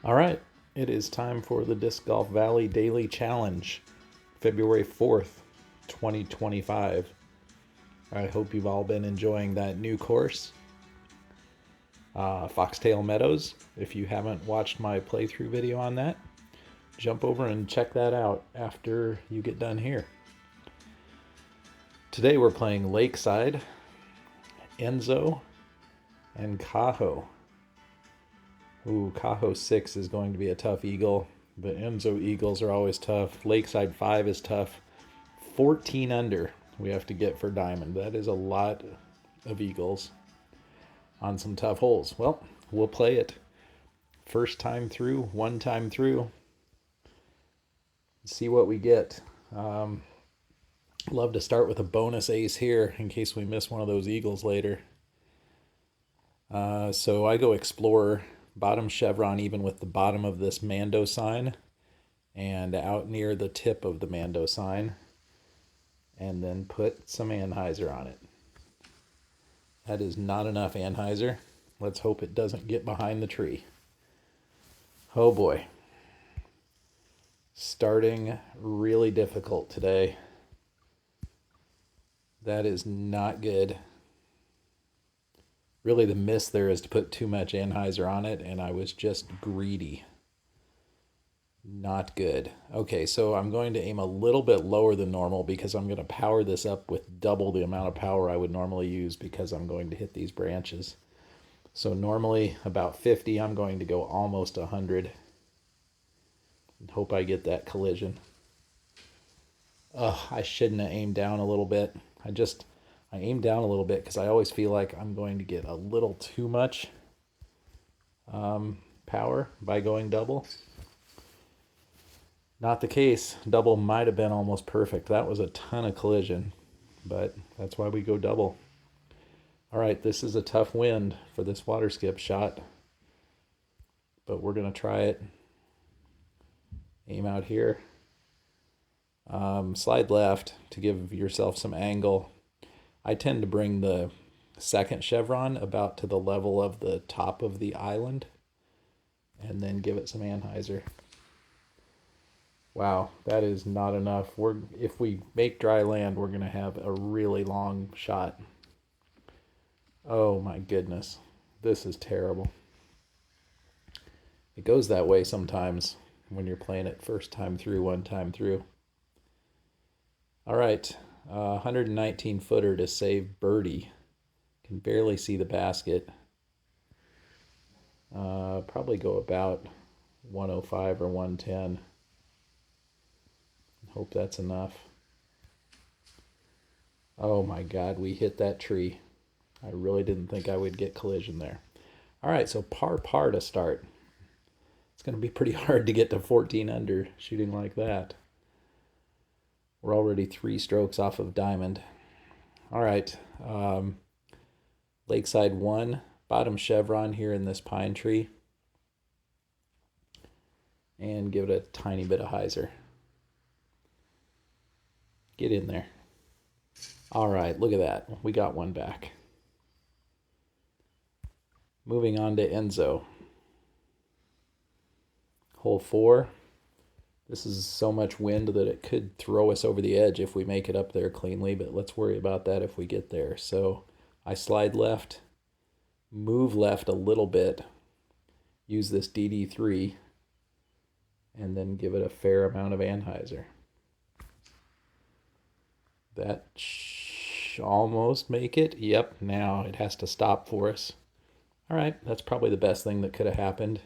All right, it is time for the Disc Golf Valley Daily Challenge, February 4th, 2025. I hope you've all been enjoying that new course, Foxtail Meadows. If you haven't watched my playthrough video on that, jump over and check that out after you get done here. Today we're playing Lakeside, Enzo, and Cajo. Ooh, Cajo 6 is going to be a tough eagle, but Enzo eagles are always tough. Lakeside 5 is tough. 14 under we have to get for diamond. That is a lot of eagles on some tough holes. Well, we'll play it. First time through, one time through. See what we get. Love to start with a bonus ace here in case we miss one of those eagles later. So I go Explorer, bottom chevron even with the bottom of this Mando sign and out near the tip of the Mando sign, and then put some anhyzer on it. That is not enough anhyzer. Let's hope it doesn't get behind the tree. Oh boy. Starting really difficult today. That is not good. Really, the miss there is to put too much anhyzer on it, and I was just greedy. Not good. Okay, so I'm going to aim a little bit lower than normal because I'm going to power this up with double the amount of power I would normally use because I'm going to hit these branches. So normally about 50, I'm going to go almost 100. Hope I get that collision. I shouldn't have aimed down a little bit. I aim down a little bit because I always feel like I'm going to get a little too much power by going double. Not the case. Double might have been almost perfect. That was a ton of collision, but that's why we go double. All right, this is a tough wind for this water skip shot, but we're going to try it. Aim out here. Slide left to give yourself some angle. I tend to bring the second chevron about to the level of the top of the island and then give it some anhyzer. Wow, that is not enough. If we make dry land, we're going to have a really long shot. Oh my goodness, this is terrible. It goes that way sometimes when you're playing it first time through, one time through. All right. 119 footer to save birdie. Can barely see the basket. Probably go about 105 or 110. Hope that's enough. Oh my God, we hit that tree. I really didn't think I would get collision there. All right, so par to start. It's going to be pretty hard to get to 14 under shooting like that. We're already 3 strokes off of diamond. All right. Lakeside 1, bottom chevron here in this pine tree. And give it a tiny bit of hyzer. Get in there. All right, look at that. We got one back. Moving on to Enzo. Hole 4. This is so much wind that it could throw us over the edge if we make it up there cleanly, but let's worry about that if we get there. So I slide left, move left a little bit, use this DD3, and then give it a fair amount of anhyzer. That almost make it. Yep, now it has to stop for us. All right, that's probably the best thing that could have happened,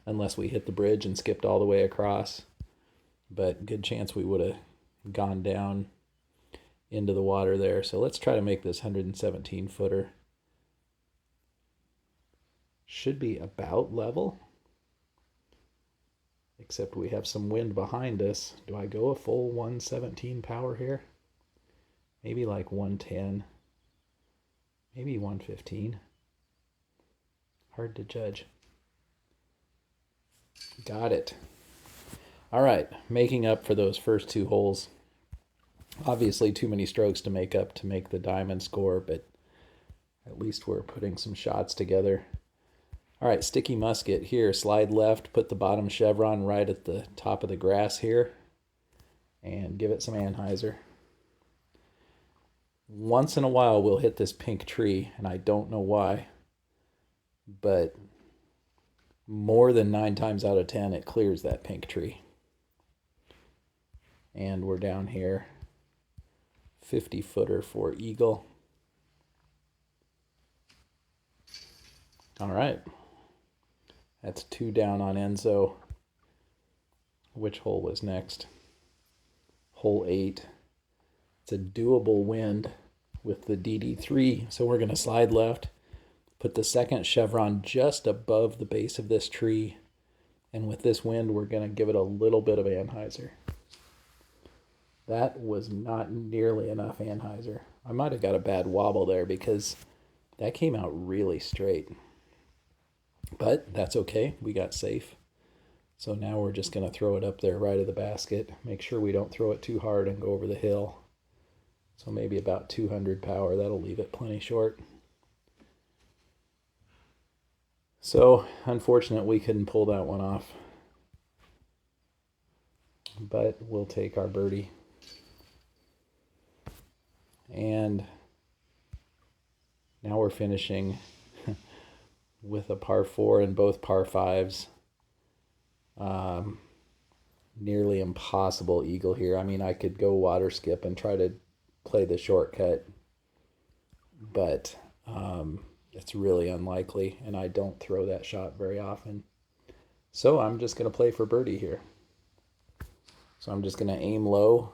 unless we hit the bridge and skipped all the way across. But good chance we would have gone down into the water there. So let's try to make this 117 footer. Should be about level, except we have some wind behind us. Do I go a full 117 power here? Maybe like 110, maybe 115. Hard to judge. Got it. All right, making up for those first 2 holes. Obviously too many strokes to make up to make the diamond score, but at least we're putting some shots together. All right, sticky musket here. Slide left, put the bottom chevron right at the top of the grass here, and give it some anhyzer. Once in a while we'll hit this pink tree, and I don't know why, but more than 9 times out of 10 it clears that pink tree. And we're down here, 50-footer for eagle. All right, that's 2 down on Enzo. Which hole was next? Hole 8. It's a doable wind with the DD3, so we're going to slide left, put the second chevron just above the base of this tree, and with this wind we're going to give it a little bit of anhyzer. That was not nearly enough anhyzer. I might have got a bad wobble there because that came out really straight. But that's okay, we got safe. So now we're just going to throw it up there right of the basket. Make sure we don't throw it too hard and go over the hill. So maybe about 200 power, that'll leave it plenty short. So unfortunate we couldn't pull that one off. But we'll take our birdie. And now we're finishing with a par 4 and both par 5s. Nearly impossible eagle here. I mean, I could go water skip and try to play the shortcut, but it's really unlikely, and I don't throw that shot very often. So I'm just going to play for birdie here. So I'm just going to aim low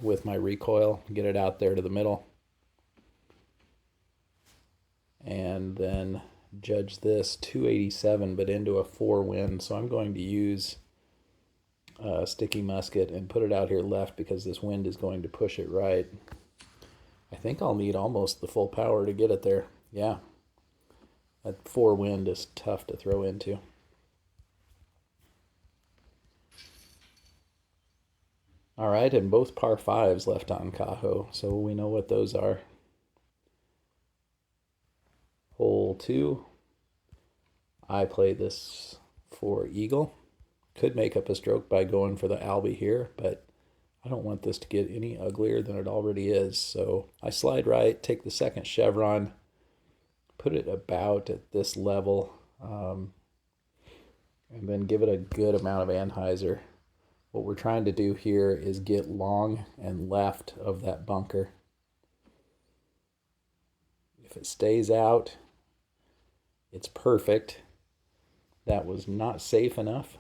with my recoil, get it out there to the middle, and then judge this 287 but into a 4 wind. So I'm going to use a sticky musket and put it out here left because this wind is going to push it right. I think I'll need almost the full power to get it there. Yeah, that 4 wind is tough to throw into. All right, and both par 5s left on Cajo, so we know what those are. Hole 2, I play this for eagle. Could make up a stroke by going for the Albie here, but I don't want this to get any uglier than it already is. So I slide right, take the second chevron, put it about at this level, and then give it a good amount of anhyzer. What we're trying to do here is get long and left of that bunker. If it stays out, it's perfect. That was not safe enough,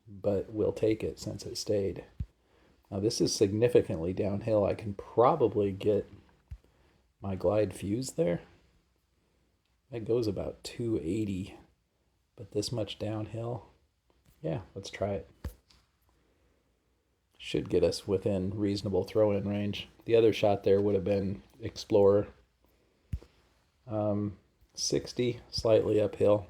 but we'll take it since it stayed. Now this is significantly downhill. I can probably get my glide fuse there. That goes about 280, but this much downhill. Yeah, let's try it. Should get us within reasonable throw-in range. The other shot there would have been Explorer. 60, slightly uphill.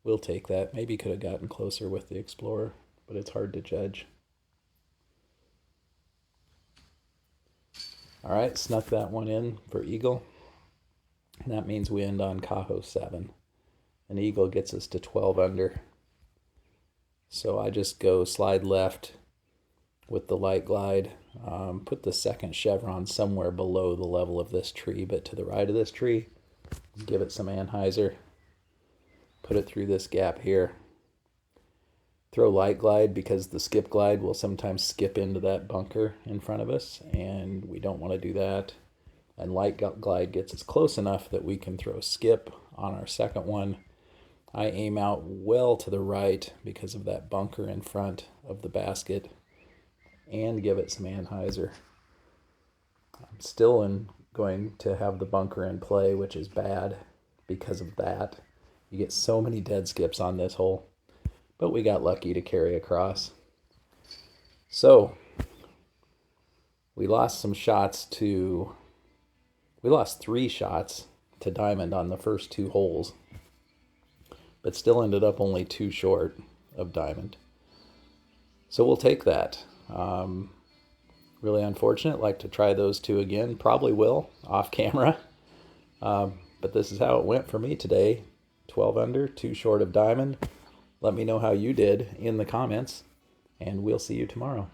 We'll take that. Maybe could have gotten closer with the Explorer, but it's hard to judge. All right, snuck that one in for eagle. And that means we end on Cajo 7. An eagle gets us to 12 under. So I just go slide left with the light glide, put the second chevron somewhere below the level of this tree, but to the right of this tree, give it some anhyzer, put it through this gap here, throw light glide because the skip glide will sometimes skip into that bunker in front of us, and we don't want to do that. And light glide gets us close enough that we can throw skip on our second one. I aim out well to the right because of that bunker in front of the basket, and give it some anhyzer. I'm still going to have the bunker in play, which is bad because of that. You get so many dead skips on this hole, but we got lucky to carry across. So we lost 3 shots to diamond on the first 2 holes, but still ended up only 2 short of diamond. So we'll take that. Really unfortunate. Like to try those 2 again. Probably will off camera. But this is how it went for me today. 12 under, 2 short of diamond. Let me know how you did in the comments, and we'll see you tomorrow.